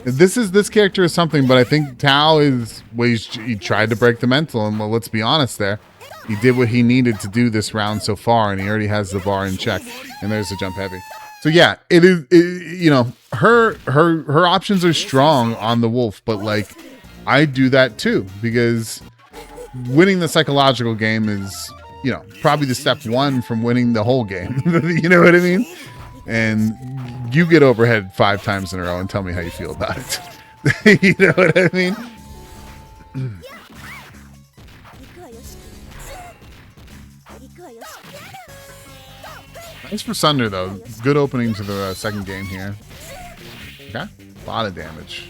This character is something, but I think Tao is, well, he tried to break the mental, and well, let's be honest there. He did what he needed to do this round so far, and he already has the bar in check. And there's the jump heavy. So yeah, you know, her options are strong on the wolf, but like I do that too, because winning the psychological game is, you know, probably the step one from winning the whole game. You know what I mean? And you get overhead 5 times in a row and tell me how you feel about it. You know what I mean? Nice for Sunder, though. Good opening to the second game here. Okay. A lot of damage.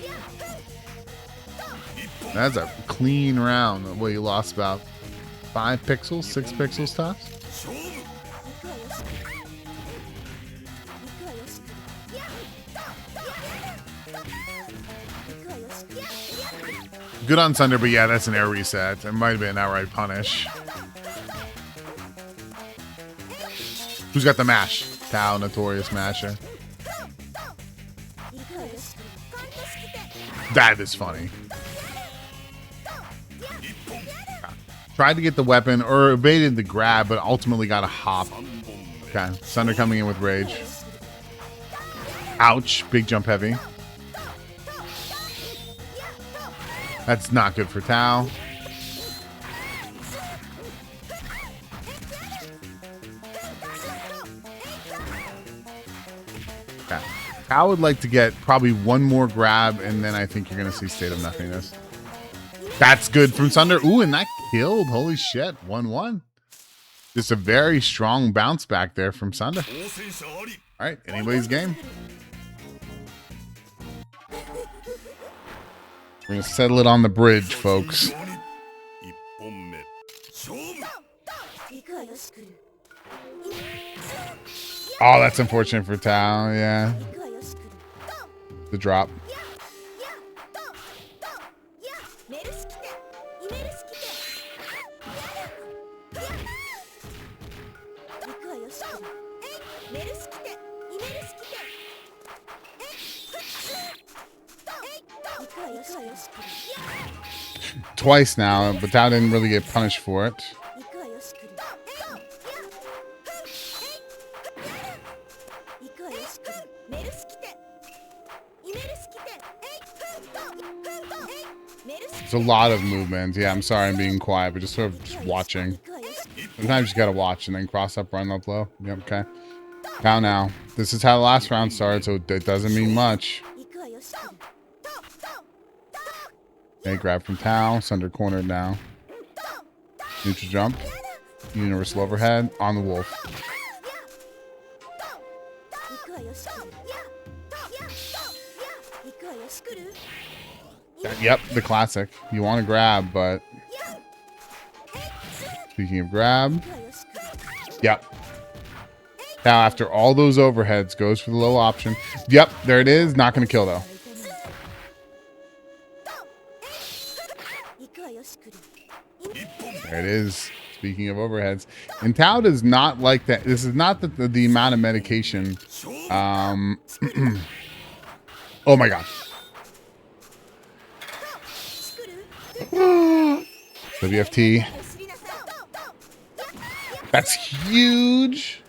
That's a clean round. Well, you lost about 5 pixels, 6 pixels tops. Good on Sunder, but yeah, that's an air reset. It might have been an outright punish. Who's got the mash? Tao, notorious masher. That is funny. Tried to get the weapon or evaded the grab, but ultimately got a hop. Okay, Sunder coming in with rage. Ouch, big jump heavy. That's not good for Tao. Okay. Tao would like to get probably one more grab, and then I think you're going to see State of Nothingness. That's good from Sunder. Ooh, and that killed. Holy shit. 1-1. Just a very strong bounce back there from Sunder. All right, anybody's game. We're going to settle it on the bridge, folks. Oh, that's unfortunate for Tao. Yeah. The drop. Twice now, but Tao didn't really get punished for it. There's a lot of movement. Yeah, I'm sorry I'm being quiet, but just sort of just watching. Sometimes you gotta watch and then cross up, run up low. Yep, okay. Now. This is how the last round started, so it doesn't mean much. Okay, grab from Tao. Sunder cornered now. Neutral jump. Universal overhead on the wolf. Yep, the classic. You want to grab, but... Speaking of grab... Yep. Now, after all those overheads, goes for the low option. Yep, there it is. Not going to kill, though. There it is. Speaking of overheads. And Tao does not like that. This is not the amount of medication. Oh, my God. WFT. That's huge.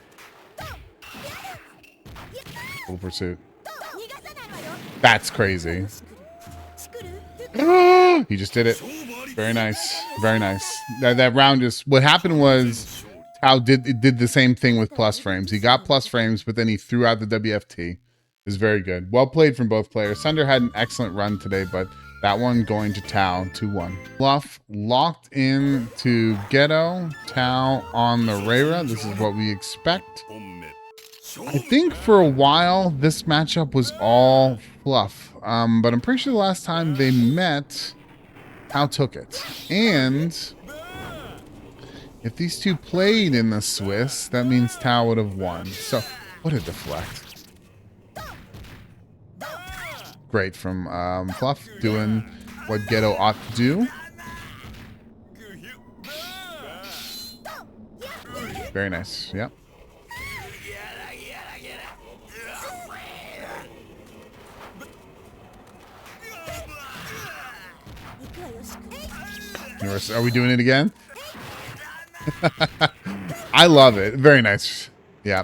Full pursuit. That's crazy. He just did it. Very nice. Very nice. That round just... What happened was Tao did the same thing with plus frames. He got plus frames, but then he threw out the WFT. It was very good. Well played from both players. Sunder had an excellent run today, but that one going to Tao 2-1. Fluff locked in to Ghetto. Tao on the Reira. This is what we expect. I think for a while this matchup was all Fluff, but I'm pretty sure the last time they met, Tao took it. And if these two played in the Swiss, that means Tao would have won. So what a deflect! Great from Fluff, doing what Ghetto ought to do. Very nice. Yep. Universe. Are we doing it again? I love it. Very nice. Yeah.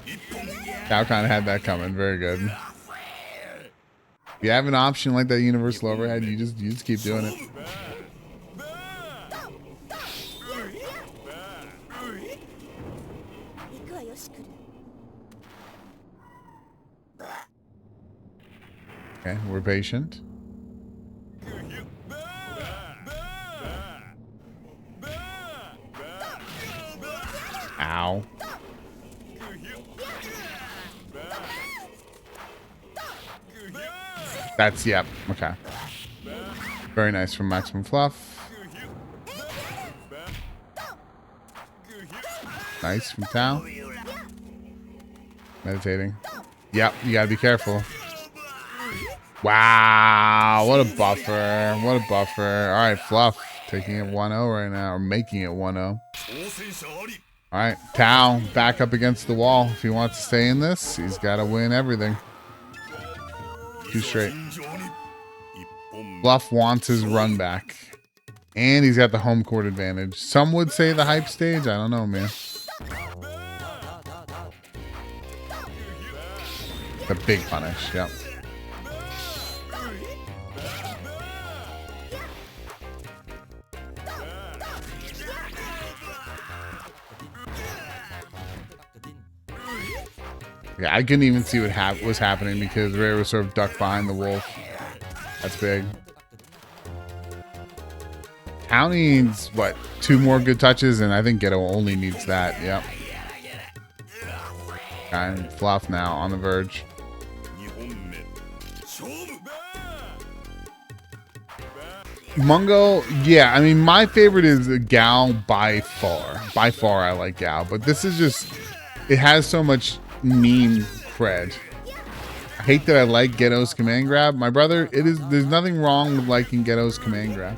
Cow kind of had that coming. Very good. If you have an option like that universal overhead, you just keep doing it. Okay, we're patient. Ow. That's, yep, okay. Very nice from Maximumfluff. Nice from Tao. Meditating. Yep, you gotta be careful. Wow, what a buffer. What a buffer. Alright, Fluff taking it 1-0 right now, or making it 1-0. Alright, Tao back up against the wall. If he wants to stay in this, he's gotta win everything. 2 straight. Fluff wants his run back. And he's got the home court advantage. Some would say the hype stage. I don't know, man. The big punish, yep. Yeah, I couldn't even see what was happening because Ray was sort of ducked behind the wolf. That's big. Tao needs, what, 2 more good touches, and I think Ghetto only needs that. Yep. And Fluff now on the verge. Mungo, yeah, I mean, my favorite is Gao by far. By far, I like Gao, but this is just, it has so much meme cred. I hate that I like Ghetto's command grab. My brother, there's nothing wrong with liking Ghetto's command grab.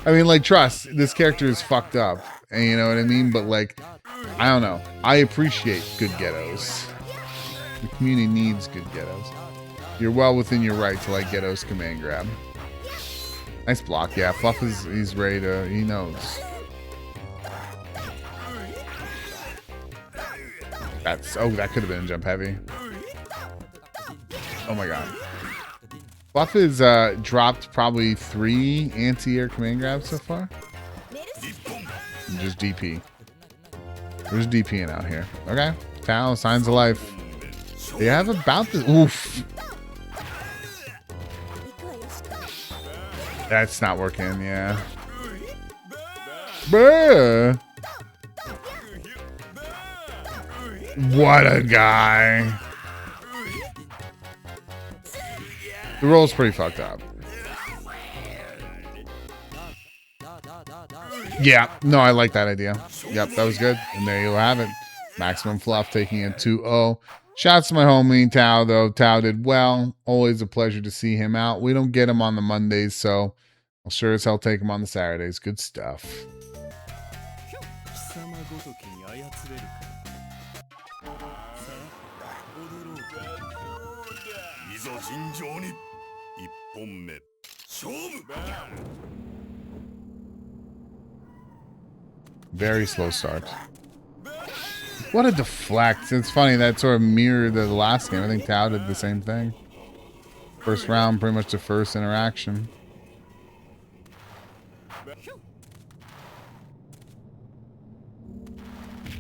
I mean, like, trust, this character is fucked up, and you know what I mean? But, like, I don't know. I appreciate good Ghettos. The community needs good Ghettos. You're well within your right to like Ghetto's command grab. Nice block. Yeah, Fluff he's ready to, he knows. That's, oh, that could have been jump heavy. Oh my god. Fluff has dropped probably 3 anti-air command grabs so far. And just DP. We're just DPing out here. Okay. Tao, signs of life. They have about this. Oof. That's not working, yeah. Bruh. What a guy. The roll's pretty fucked up. Yeah, no, I like that idea. Yep, that was good. And there you have it. Maximumfluff taking it 2-0. Shouts to my homie Tao, though. Tao did well. Always a pleasure to see him out. We don't get him on the Mondays, so I'll sure as hell take him on the Saturdays. Good stuff. Very slow start. What a deflect. It's funny, that sort of mirrored the last game. I think Tao did the same thing. First round, pretty much the first interaction.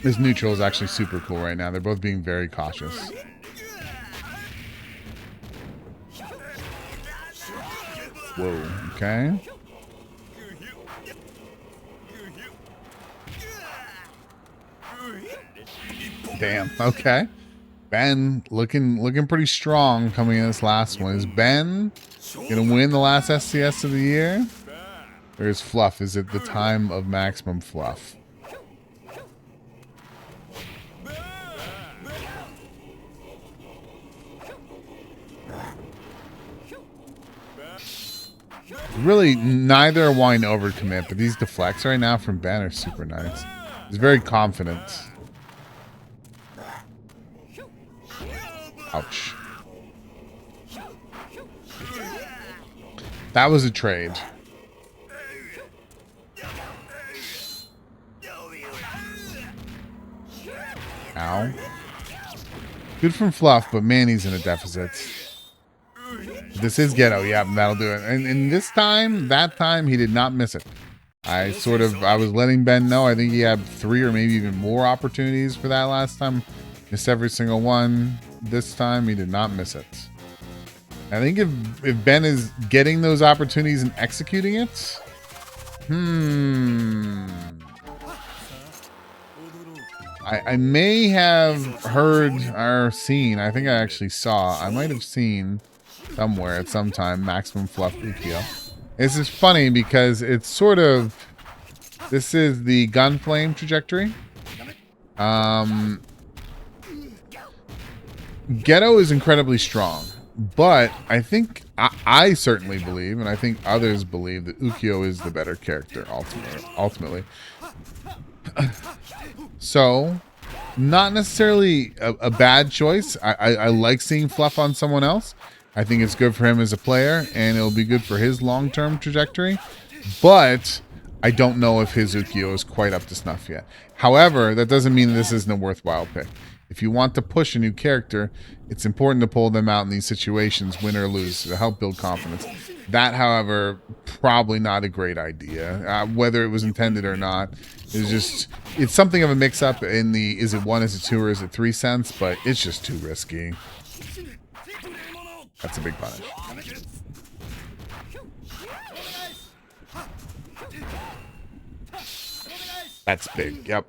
This neutral is actually super cool right now. They're both being very cautious. Whoa, okay. Damn, okay. Ben looking pretty strong coming in this last one. Is Ben gonna win the last STS of the year? Or is Fluff? Is it the time of Maximumfluff? Really, neither are wanting to overcommit, but these deflects right now from Ben are super nice. He's very confident. Ouch. That was a trade. Ow. Good from Fluff, but man, he's in a deficit. This is Ghetto. Yeah, that'll do it. And this time, that time, he did not miss it. I was letting Ben know. I think he had 3 or maybe even more opportunities for that last time. Missed every single one. This time, he did not miss it. I think if Ben is getting those opportunities and executing it, I may have heard or seen. I think I actually saw. I might have seen somewhere at some time Maximumfluff Ukyo. This is funny because it's sort of, this is the Gunflame trajectory. Ghetto is incredibly strong, but I think I certainly believe, and I think others believe, that Ukyo is the better character ultimately. So, not necessarily a bad choice. I like seeing Fluff on someone else. I think it's good for him as a player, and it'll be good for his long-term trajectory. But I don't know if his Ukyo is quite up to snuff yet. However, that doesn't mean this isn't a worthwhile pick. If you want to push a new character, it's important to pull them out in these situations, win or lose, to help build confidence. That, however, probably not a great idea. Whether it was intended or not, it's something of a mix-up in the, is it 1, is it 2, or is it 3 cents? But it's just too risky. That's a big punish. That's big, yep.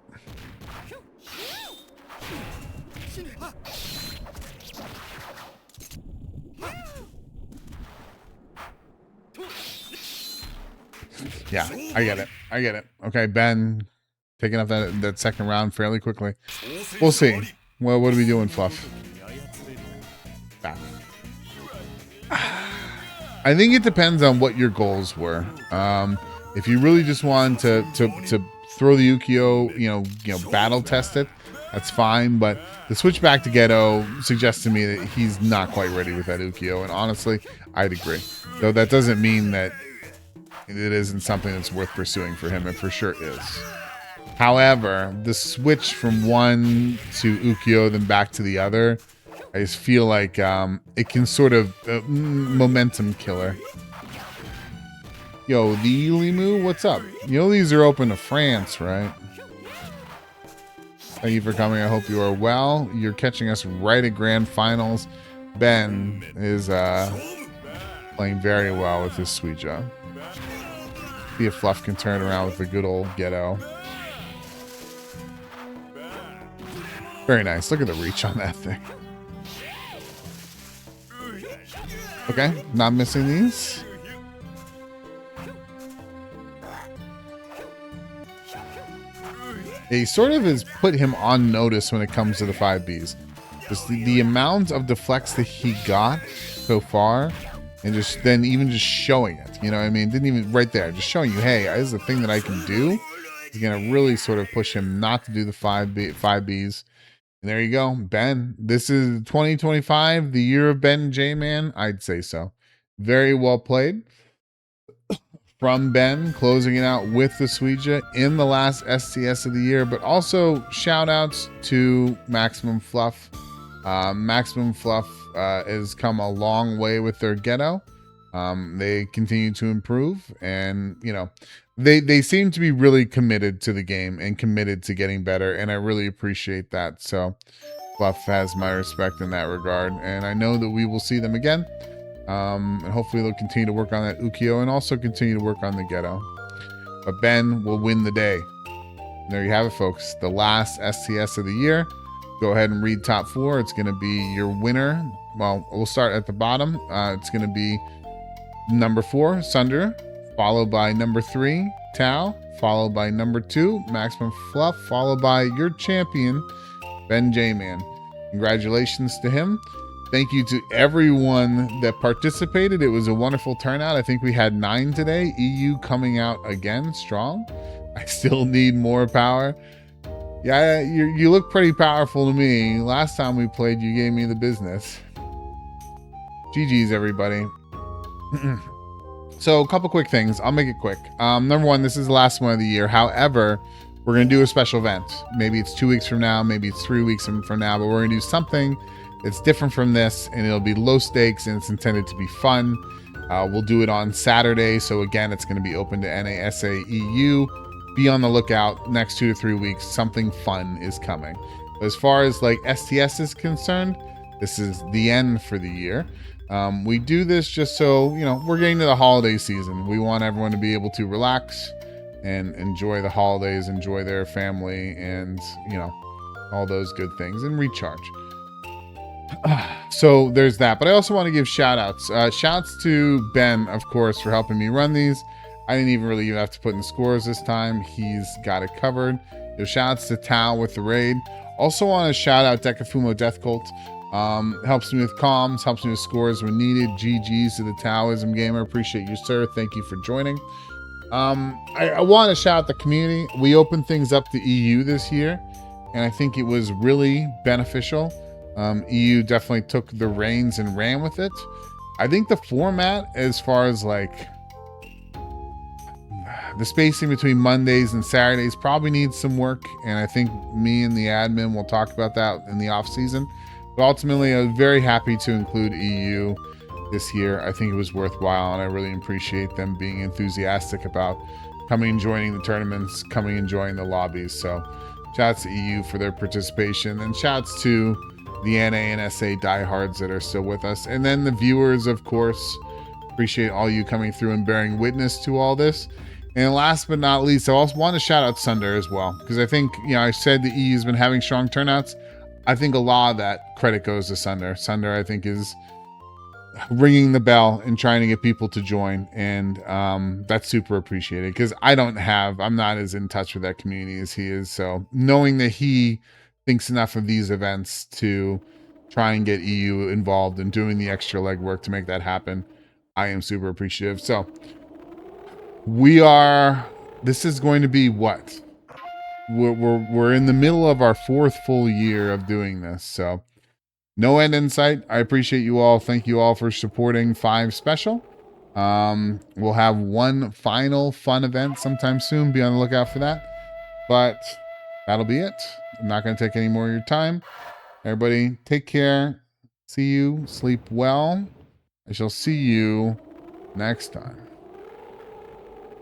Yeah, I get it. I get it. Okay, Ben taking up that second round fairly quickly. We'll see. Well, what are we doing, Fluff? Back. I think it depends on what your goals were. If you really just wanted to throw the Ukyo, you know, battle test it, that's fine. But the switch back to Ghetto suggests to me that he's not quite ready with that Ukyo, and honestly, I'd agree. Though that doesn't mean that it isn't something that's worth pursuing for him. It for sure is. However, the switch from one to Ukyo then back to the other, I just feel like it can sort of momentum killer. Yo, the Limu, what's up? You know these are open to France, right? Thank you for coming. I hope you are well. You're catching us right at Grand Finals. Ben is playing very well with his sweet job. See if Fluff can turn around with a good old Ghetto. Very nice. Look at the reach on that thing. Okay, not missing these. He sort of has put him on notice when it comes to the 5Bs. Just the amount of deflects that he got so far, and just then even just showing it, you know what I mean? Didn't even, right there, just showing you, hey, this is a thing that I can do. He's gonna really sort of push him not to do the 5Bs. And there you go, Ben. This is 2025, the year of BenJMan. I'd say so. Very well played from Ben, closing it out with the Suija in the last STS of the year. But also shout outs to Maximumfluff. Maximumfluff has come a long way with their Ghetto. They continue to improve, and you know, they seem to be really committed to the game and committed to getting better, and I really appreciate that. So Fluff has my respect in that regard, and I know that we will see them again, and hopefully they'll continue to work on that Ukyo and also continue to work on the Ghetto. But Ben will win the day. There you have it, folks. The last STS of the year. Go ahead and read top 4. It's going to be your winner. Well, we'll start at the bottom. It's going to be number 4, Sunder, followed by number 3, Tao, followed by number 2, Maximumfluff, followed by your champion, BenJMan. Congratulations to him. Thank you to everyone that participated. It was a wonderful turnout. I think we had 9 today. EU coming out again strong. I still need more power. Yeah, you look pretty powerful to me. Last time we played, you gave me the business. GG's, everybody. So a couple quick things. I'll make it quick. Number 1, this is the last one of the year. However, we're going to do a special event. Maybe it's 2 weeks from now, maybe it's 3 weeks from now, but we're going to do something that's different from this, and it'll be low stakes, and it's intended to be fun. We'll do it on Saturday, so again, it's going to be open to NASA EU. Be on the lookout. Next 2 to 3 weeks, something fun is coming. As far as like STS is concerned, this is the end for the year. We do this just so, you know, we're getting to the holiday season. We want everyone to be able to relax and enjoy the holidays, enjoy their family, and, you know, all those good things, and recharge. So there's that. But I also want to give shout outs. Shouts to Ben, of course, for helping me run these. I didn't even really have to put in scores this time. He's got it covered. Shout outs to Tao with the raid. Also want to shout out Deka Fumo Death Cult. Helps me with comms, helps me with scores when needed. GG's to the Taoism Gamer. Appreciate you, sir. Thank you for joining. I want to shout out the community. We opened things up to EU this year, and I think it was really beneficial. EU definitely took the reins and ran with it. I think the format, as far as like the spacing between Mondays and Saturdays, probably needs some work, and I think me and the admin will talk about that in the off season. But ultimately, I was very happy to include EU this year. I think it was worthwhile, and I really appreciate them being enthusiastic about coming and joining the tournaments, coming and joining the lobbies. So shouts to EU for their participation, and shouts to the NA and SA diehards that are still with us. And then the viewers, of course, appreciate all you coming through and bearing witness to all this. And last but not least, I also want to shout out Sunder as well, because I think, you know, I said the EU has been having strong turnouts. I think a lot of that credit goes to Sunder. Sunder, I think, is ringing the bell and trying to get people to join, and that's super appreciated, because I'm not as in touch with that community as he is. So knowing that he thinks enough of these events to try and get EU involved and doing the extra legwork to make that happen, I am super appreciative. So this is going to be what? We're in the middle of our 4th full year of doing this, so no end in sight. I appreciate you all. Thank you all for supporting 5 Special. We'll have one final fun event sometime soon. Be on the lookout for that. But that'll be it. I'm not going to take any more of your time. Everybody, take care. See you. Sleep well. I shall see you next time.